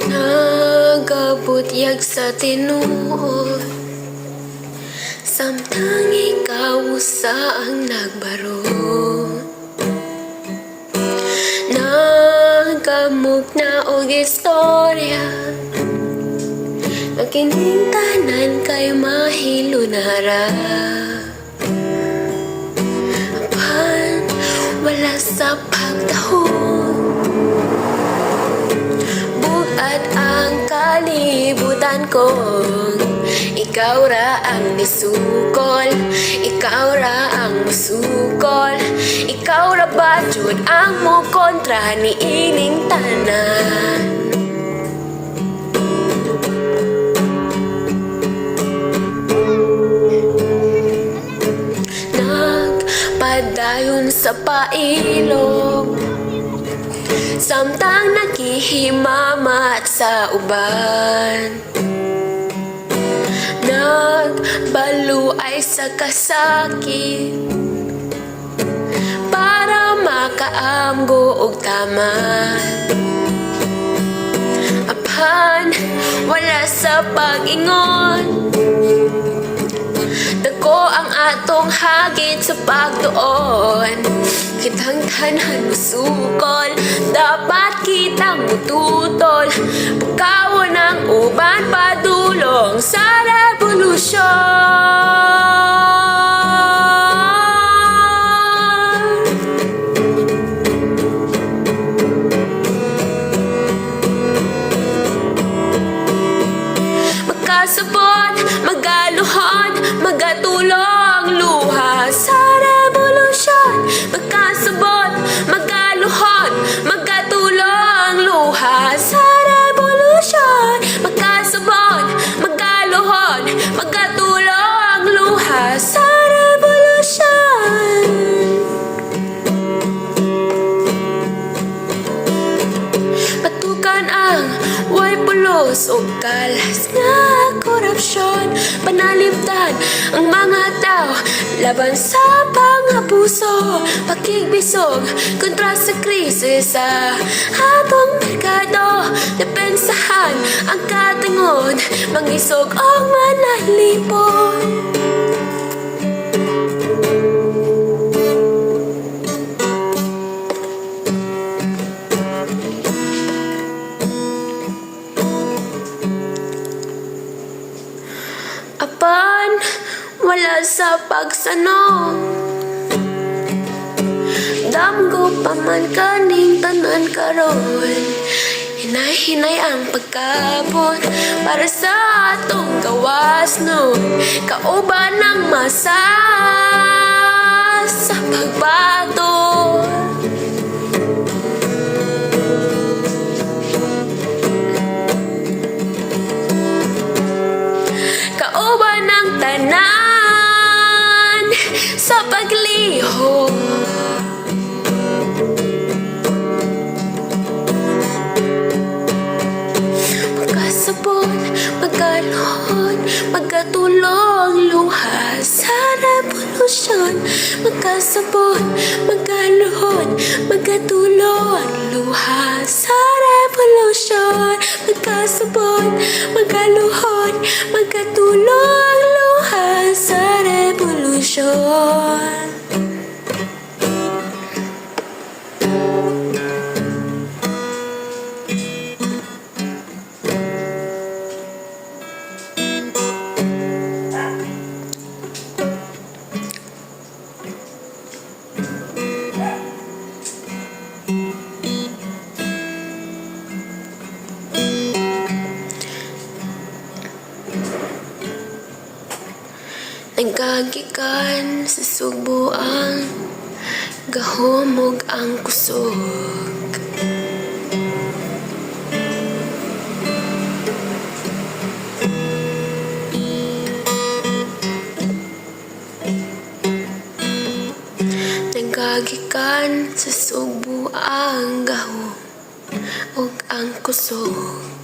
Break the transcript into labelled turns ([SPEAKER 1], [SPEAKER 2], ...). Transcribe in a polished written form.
[SPEAKER 1] Nagabutyag sa tinuod, samtang ikaw sa ang nagbaro. Nagamug na og istorya, makining tanan kay mahilunara. Apan wala sa pagtahon, at ang kalibutan ko, ikaw ra ang nisukol, ikaw ra ang musukol, ikaw ra ba jud ang mo kontra ni ining tanan. Nagpadayon sa pailog, samtang naghihimamat sa uban. Nagbaluay sa kasakit para makaamgo og taman. Apan wala sa pag-ingon, dako ang atong hagit sa pagtuon. Kitang tanan musukol, dapat kitang mututol. Pagkawon ang uban padulong sa revolusyon. Magkasabot, magaluhod, magatulong luha sa revolusyon. Magkasabot, magaluhod, magatulong luha sa revolusyon. Magkasabot, magaluhod, magatulong luha sa revolusyon. Patukan ang way pulos o kalas nga korupsyon. Panalimtan ang mga tao laban sa pangabuso. Pakigbisog kontra sa krisis sa atong merkado. Depensahan ang katingod, mangisog o manalipon. Apan wala sa pagsanong, damgo pa man kaning tanan karon. Hinay-hinay ang pagkabot para sa atong gawas no. Kauban ng masa sa pagbato. Kauban ng tanan sa paglihok. Magkasabot, magaluhod, magatulong luha sa revolusyon. Magkasabot, magaluhod, magatulong luha sa revolusyon. Magkasabot, magaluhod, magatulong luha sa revolusyon. Nagkagikan sa subuan, gahumog ang kusog. Nagkagikan sa subuan, gahumog ang kusog.